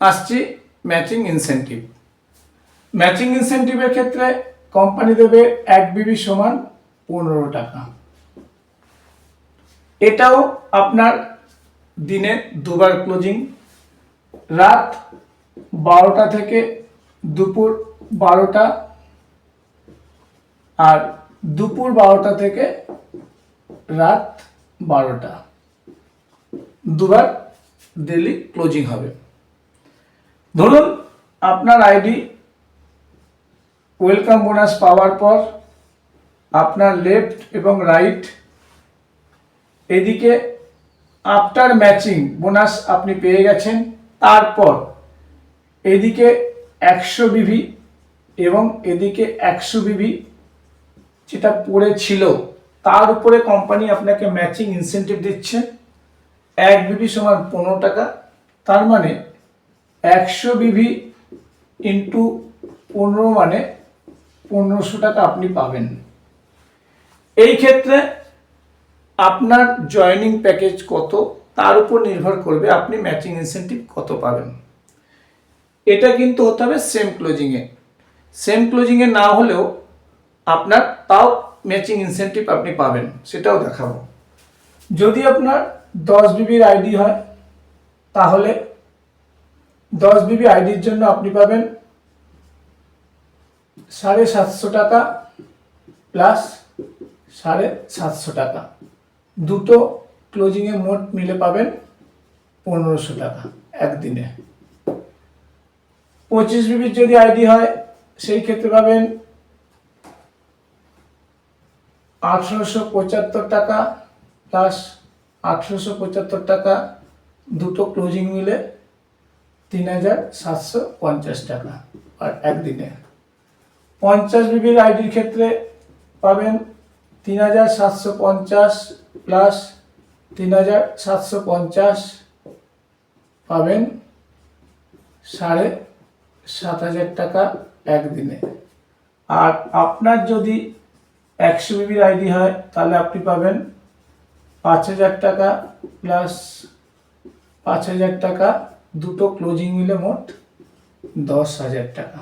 আসছি matching incentive. Matching ইনসেন্টিভের ক্ষেত্রে company দেবে 1 বিবি সমান 15 টাকা। এটাও আপনার দিনে দুবার ক্লোজিং, রাত 12টা থেকে দুপুর 12টা আর দুপুর 12টা থেকে রাত 12টা, দুবার ডেলি ক্লোজিং হবে। ধরুন আপনার আইডি ওয়েলকাম বোনাস পাওয়ার পর আপনার লেফট এবং রাইট এদিকে আফটার ম্যাচিং বোনাস আপনি পেয়ে গেছেন, তারপর এদিকে 100 বিভি এবং এদিকে 100 বিভি যেটা পড়েছিল তার উপরে কোম্পানি আপনাকে ম্যাচিং ইনসেন্টিভ দিচ্ছে। 1 বিবি সমান 15 টাকা, তার মানে 100 বিভি ইন্টু 15 মানে 1500 টাকা আপনি পাবেন। এই ক্ষেত্রে আপনার জয়েনিং প্যাকেজ কত তার উপর নির্ভর করবে আপনি ম্যাচিং ইনসেন্টিভ কত পাবেন। এটা কিন্তু হতে হবে সেম ক্লোজিংয়ে। সেম ক্লোজিংয়ে না হলেও আপনার তাও ম্যাচিং ইনসেন্টিভ আপনি পাবেন, সেটাও দেখাবো। যদি আপনার 10 বিবির আইডি হয় তাহলে 10 বিবি আইডির জন্য আপনি পাবেন 750 টাকা প্লাস 750 টাকা, দুটো ক্লোজিংয়ে মোট মিলে পাবেন 1500 টাকা একদিনে। 25 বিবির যদি আইডি হয় সেই ক্ষেত্রে পাবেন 1875 টাকা প্লাস 1875 টাকা, দুটো ক্লোজিং মিলে 3750 টাকা আর একদিনে। 50 বিবির আইডির ক্ষেত্রে পাবেন 3750 প্লাস 3750 পাবেন 7500 টাকা একদিনে। আর আপনার যদি 100 বিবির আইডি হয় তাহলে আপনি পাবেন 5000 টাকা প্লাস 5000 টাকা, দুটো ক্লোজিং মিলে মোট 10,000 টাকা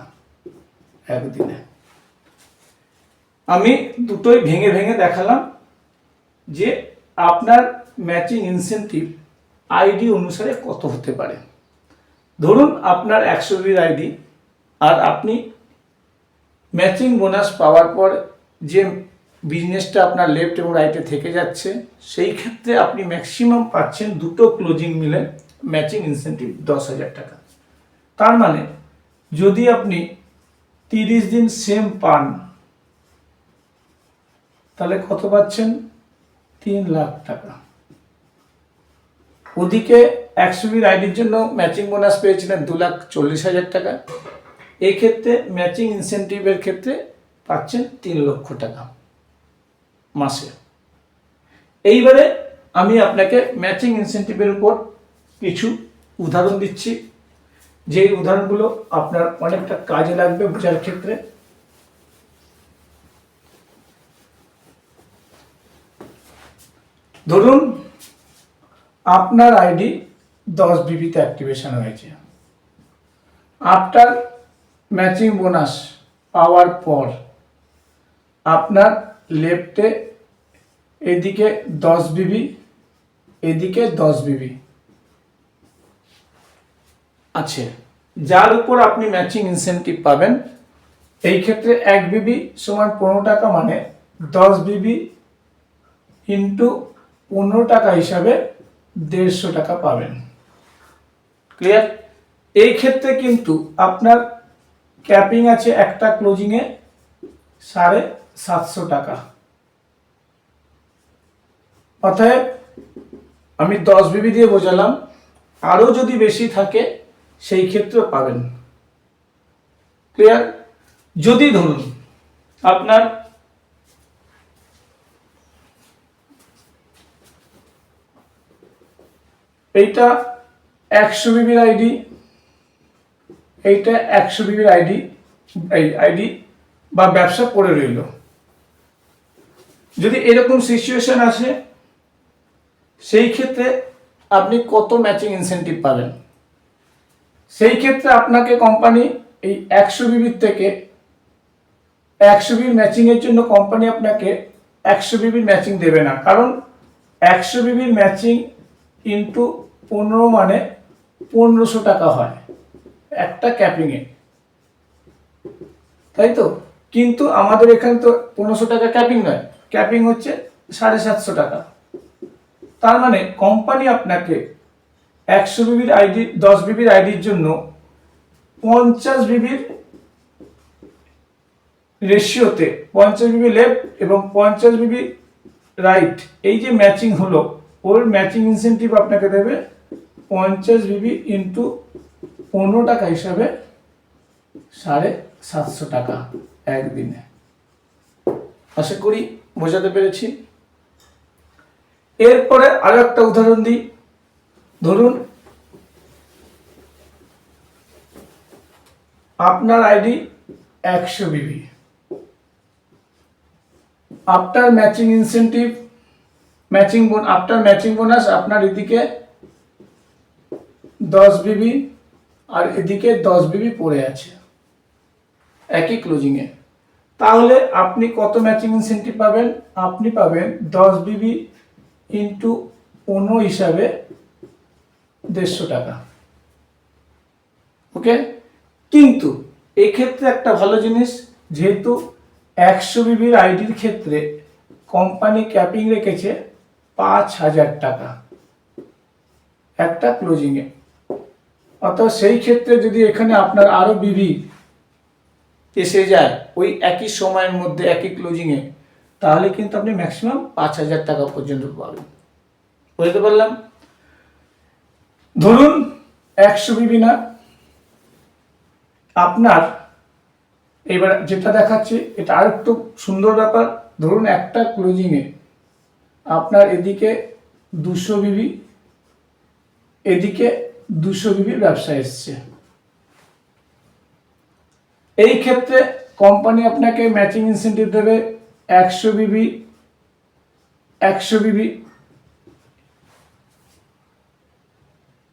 একদিনে। আমি দুটোই ভেঙে ভেঙে দেখালাম যে আপনার ম্যাচিং ইনসেন্টিভ আইডি অনুসারে কত হতে পারে। ধরুন আপনার 100 বিবির আইডি আর আপনি ম্যাচিং বোনাস পাওয়ার পর যে বিজনেসটা আপনার লেফট এবং রাইটে থেকে যাচ্ছে, সেই ক্ষেত্রে আপনি ম্যাক্সিমাম পাচ্ছেন দুটো ক্লোজিং মিলে ম্যাচিং ইনসেন্টিভ 10,000 টাকা। তার মানে যদি আপনি 30 দিন সেম পান তাহলে কত পাচ্ছেন? 3 লাখ টাকা। ওদিকে 100 বির আইডির জন্য ম্যাচিং বোনাস পেয়েছিলেন 2,40,000 টাকা, এই ক্ষেত্রে ম্যাচিং ইনসেন্টিভের ক্ষেত্রে পাচ্ছেন 3 লক্ষ টাকা মাসে। এইবারে আমি আপনাকে ম্যাচিং ইনসেন্টিভের উপর কিছু উদাহরণ দিচ্ছি, যে উদাহরণগুলো আপনার অনেকটা কাজে লাগবে বোঝার ক্ষেত্রে। ধরুন আপনার আইডি 10 বিবিতে অ্যাক্টিভেশন হয়েছে। আফটার ম্যাচিং বোনাস পাওয়ার পর আপনার লেফটে এদিকে 10 বিবি, এদিকে 10 বিবি আছে, যার উপর আপনি ম্যাচিং ইনসেন্টিভ পাবেন। এই ক্ষেত্রে 1 বিবি সমান 15 টাকা, মানে 10 বিবি ইন্টু 15 টাকা হিসাবে 150 টাকা পাবেন। ক্লিয়ার? এই ক্ষেত্রে কিন্তু আপনার ক্যাপিং আছে একটা ক্লোজিংয়ে 750 টাকা। অতএব আমি 10 বিবি দিয়ে বোঝালাম, আরও যদি বেশি থাকে সেই ক্ষেত্রেও পাবেন। ক্লিয়ার? যদি ধরুন আপনার এইটা 100 বিবির আইডি, এইটা 100 বিবির আইডি, এই আইডি বা ব্যবসা পড়ে রইল, যদি এরকম সিচুয়েশন আসে সেই ক্ষেত্রে আপনি কত ম্যাচিং ইনসেন্টিভ পাবেন সেই ক্ষেত্রে আপনাকে কোম্পানি এই 100 বিবির থেকে 100 বিবির ম্যাচিং এর জন্য কোম্পানি আপনাকে 100 বিবির ম্যাচিং দেবে না, কারণ 100 বিবির ম্যাচিং ইন্টু 15 মানে 1500 টাকা হয় একটা ক্যাপিং এ, তাই তো। কিন্তু আমাদের এখানে তো 1500 টাকা ক্যাপিং নয়, ক্যাপিং হচ্ছে 750 টাকা। তার মানে কোম্পানি আপনাকে 100 বিবির আইডি 10 বিবির আইডির জন্য 50 বিবির রেশিওতে 50 বিবি লেফট এবং 50 বিবি রাইট, এই যে ম্যাচিং হলো ওর ম্যাচিং ইনসেন্টিভ আপনাকে দেবে 50 বিবি ইন্টু 15 টাকা হিসাবে 750 টাকা একদিনে। আশা করি বোঝাতে পেরেছি। এরপরে আরো একটা উদাহরণ দিই। ধরুন আপনার আইডি 100 বিবি, after matching incentive after matching bonus আপনার এদিকে 10 বিবি আর এদিকে 10 বিবি পড়ে আছে একই ক্লোজিং এ। তাহলে আপনি কত ম্যাচিং ইনসেন্টিভ পাবেন? আপনি পাবেন 10 বিবি ইন্টু 15 হিসাবে 150 টাকা। ওকে, কিন্তু এক্ষেত্রে একটা ভালো জিনিস, যেহেতু 100 বিবির আইডির ক্ষেত্রে কোম্পানি ক্যাপিং রেখেছে 5000 টাকা একটা ক্লোজিং এ, অর্থাৎ সেই ক্ষেত্রে যদি এখানে আপনার আরো বিবি এসে যায় ওই একই সময়ের মধ্যে একই ক্লোজিং এ, তাহলে কিন্তু আপনি ম্যাক্সিমাম 5000 টাকা পর্যন্ত পাবেন। বুঝতে পারলাম? ধরুন 100 বিবি না, আপনার এবার যেটা দেখাচ্ছি এটা আর একটু সুন্দর ব্যাপার। ধরুন একটা ক্লোজিং এ আপনার এদিকে 200 বিবি, এদিকে 200 বিবির ব্যবসা এসছে। এই ক্ষেত্রে কোম্পানি আপনাকে ম্যাচিং ইনসেন্টিভ দেবে 100 বিবি 100 বিবি।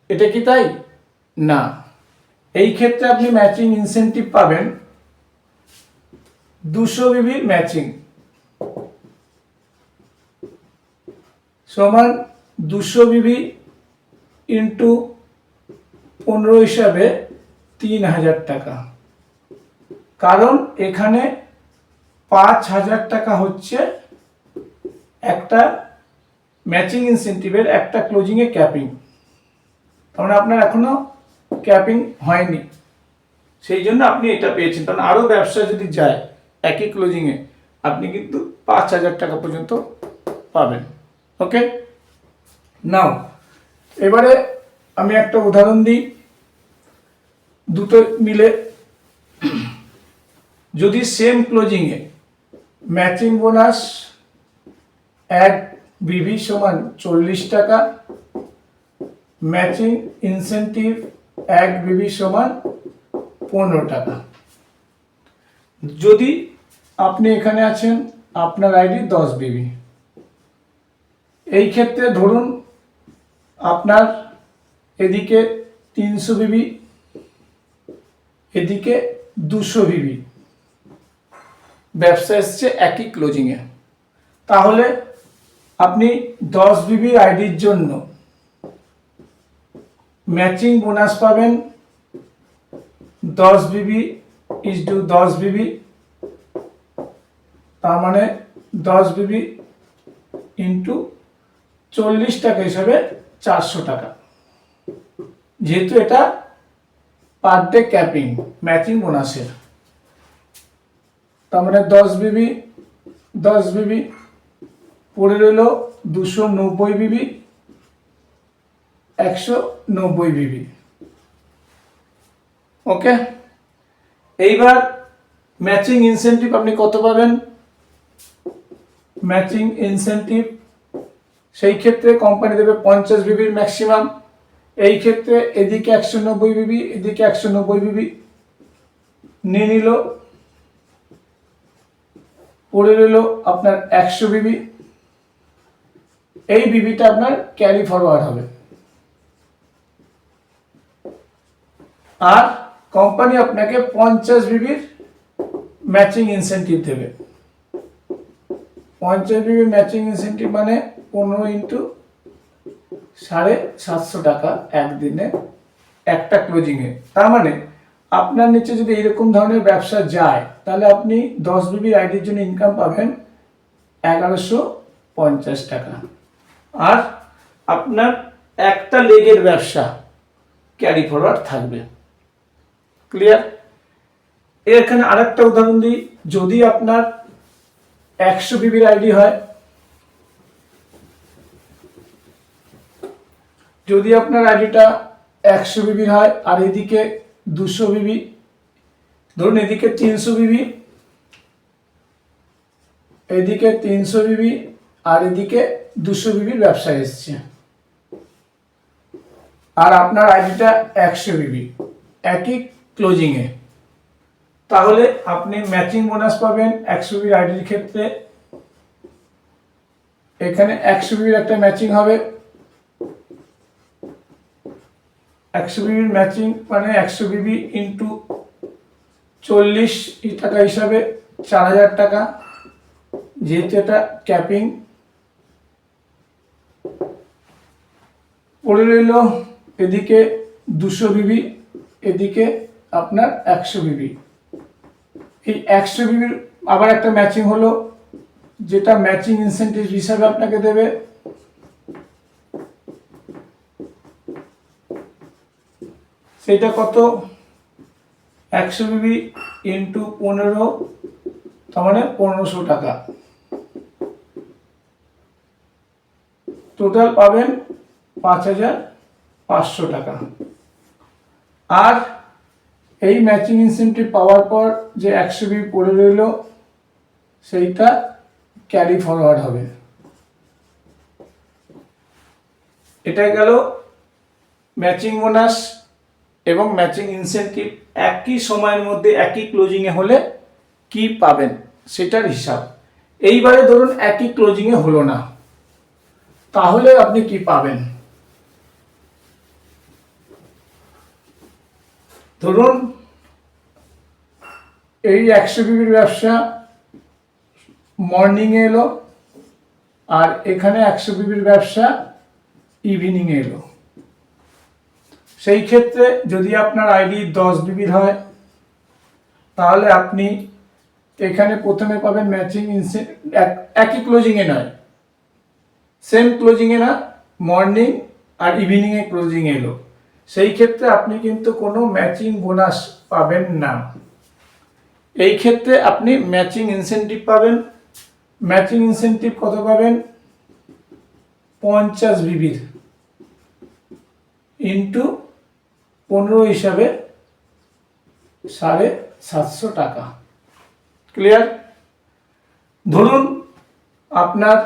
এটা কি তাই? না, এই ক্ষেত্রে আপনি ম্যাচিং ইনসেন্টিভ পাবেন 200 বিবির ম্যাচিং সমান 200 বিবি ইন্টু 15 হিসাবে 3000 টাকা। কারণ এখানে 5000 টাকা হচ্ছে একটা ম্যাচিং ইনসেন্টিভের একটা ক্লোজিং এ ক্যাপিং, তার মানে আপনার এখনো ক্যাপিং হয়নি, সেই জন্য আপনি এটা পেয়েছেন। কারণ আরো ব্যবসা যদি যায় একই ক্লোজিং এ আপনি কিন্তু 5000 টাকা পর্যন্ত পাবেন। ওকে, নাও এবারে আমি একটা উদাহরণ দিই দুটো মিলে। যদি সেম ক্লোজিং এ ম্যাচিং বোনাস 1 বিবি সমান 40 টাকা, ম্যাচিং ইনসেন্টিভ 1 বিবি সমান 15 টাকা। যদি আপনি এখানে আছেন আপনার আইডি 10 বিবি, এই ক্ষেত্রে ধরুন আপনার এদিকে 300 বিবি এদিকে 200 বিবি ব্যবসা এসছে একই ক্লোজিং এ, তাহলে আপনি 10 বিবি আইডির জন্য ম্যাচিং বোনাস পাবেন 10 বিবি ইজ টু 10 বিবি, তার মানে 10 বিবি ইন্টু 40 টাকা হিসাবে 400 টাকা। যেহেতু এটা পার ডে ক্যাপিং ম্যাচিং বোনাসের, তার মানে 10 বিবি পড়ে রইল 290 বিবি 190 বিবি। ওকে, এইবার ম্যাচিং ইনসেন্টিভ আপনি কত পাবেন? ম্যাচিং ইনসেন্টিভ সেই ক্ষেত্রে কোম্পানি দেবে 50 বিবির ম্যাক্সিমাম। এই ক্ষেত্রে এদিকে 190 বিবি এদিকে 190 বিবি নিয়ে নিল, পড়ে রইল আপনার 100 বিবি। এই বিবিটা আপনার ক্যারি ফরওয়ার্ড হবে। আর কোম্পানি আপনাকে 50 বিবির ম্যাচিং ইনসেন্টিভ দেবে। 50 বিবি ম্যাচিং ইনসেন্টিভ মানে 15 ইন্টু 750 টাকা একদিনে একটা ক্লোজিংয়ে। তার মানে আপনার নিচে যদি এরকম ধরনের ব্যবসা যায় তাহলে আপনি 10 বিবির আইডির জন্য ইনকাম পাবেন 1150 টাকা। আর আপনার একটা লেগের ব্যবসা ক্যারি ফরওয়ার্ড থাকবে। ক্লিয়ার? এখানে আরেকটা উদাহরণ দিই, যদি আপনার 100 বিবির আইডি হয়, যদি আপনার আইডিটা 100 বিবির হয় আর এদিকে 200 বিবি, ধরুন এদিকে 300 বিবি, এদিকে 300 বিবি আর এদিকে 200 বিবির ব্যবসা এসছে, আর আপনার আইডিটা 100 বিবি একই ক্লোজিংয়ে, তাহলে আপনি ম্যাচিং বোনাস পাবেন 100 বিবির আইডির ক্ষেত্রে। এখানে 100 বিবির একটা ম্যাচিং হবে, 100 বিবির ম্যাচিং মানে 100 বিবি ইন্টু 40 টাকা হিসাবে 4000 টাকা, যেহেতু এটা ক্যাপিং পড়ে রইল। এদিকে 200 বিবি, এদিকে আপনার 100 বিবি। এই 100 বিবির আবার একটা ম্যাচিং হলো, যেটা ম্যাচিং ইনসেন্টিভ হিসাবে আপনাকে দেবে। সেটা কত? 100 বিবি ইন্টু 15, তার মানে 1500 টাকা। টোটাল পাবেন 5500 টাকা। আর এই ম্যাচিং ইনসেন্টিভ পাওয়ার পর যে 100 বিবি পড়ে রইল সেইটা ক্যারি ফরওয়ার্ড হবে। এটা গেল ম্যাচিং বোনাস এবং ম্যাচিং ইনসেন্টিভ একই সময়ের মধ্যে একই ক্লোজিংয়ে হলে কি পাবেন সেটার হিসাব। এইবারে ধরুন একই ক্লোজিংয়ে হলো না, তাহলে আপনি কি পাবেন? ধরুন এই 100 বিবির ব্যবসা মর্নিংয়ে এলো আর এখানে 100 বিবির ব্যবসা ইভিনিংয়ে এলো। সেই ক্ষেত্রে যদি আপনার আইডি 10 বিবির হয় তাহলে আপনি এখানে প্রথমে পাবেন ম্যাচিং ইনসেন্টিভ, একই ক্লোজিংয়ে নয়, সেম ক্লোজিংয়ে না, মর্নিং আর ইভিনিংয়ে ক্লোজিং এলো, সেই ক্ষেত্রে আপনি কিন্তু কোনো ম্যাচিং বোনাস পাবেন না। এই ক্ষেত্রে আপনি ম্যাচিং ইনসেন্টিভ পাবেন। ম্যাচিং ইনসেন্টিভ কত পাবেন? 50 বিবির ইন্টু 15 হিসাবে 750 টাকা। ক্লিয়ার? ধরুন আপনার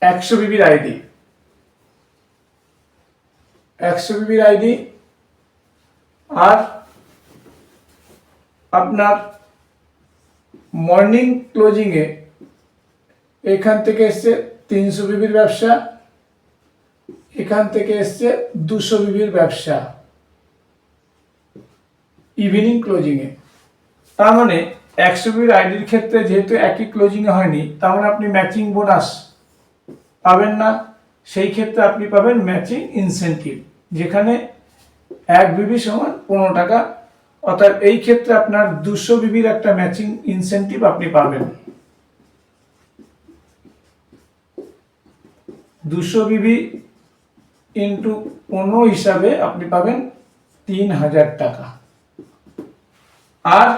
100 বিবির আইডি, 100 বিবির আইডি আর আপনার মর্নিং ক্লোজিংয়ে এখান থেকে এসছে 300 বিবির ব্যবসা, এখান থেকে এসছে 200 বিবির ব্যবসা ইভিনিং ক্লোজিংয়ে। তার মানে 100 বিবির আইডির ক্ষেত্রে যেহেতু একই ক্লোজিংয়ে হয়নি, তার মানে আপনি ম্যাচিং বোনাস পাবেন না। সেই ক্ষেত্রে আপনি পাবেন ম্যাচিং ইনসেন্টিভ, যেখানে 1 বিবি সমান 15 টাকা। অর্থাৎ এই ক্ষেত্রে আপনার 200 বিবির একটা ম্যাচিং ইনসেন্টিভ আপনি পাবেন। 200 বিবি ইন্টু 15 হিসাবে আপনি পাবেন 3000 টাকা। আর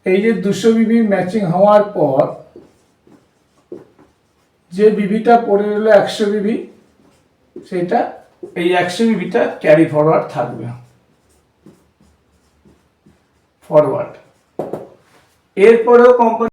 এই যে 200 বিবি ম্যাচিং হওয়ার পর যে বিবিটা পড়ে রইল 100 বিবি, সেটা এই 100 বিবিটা ক্যারি ফরওয়ার্ড থাকবে। ফরওয়ার্ড এরপরেও কোম্পানি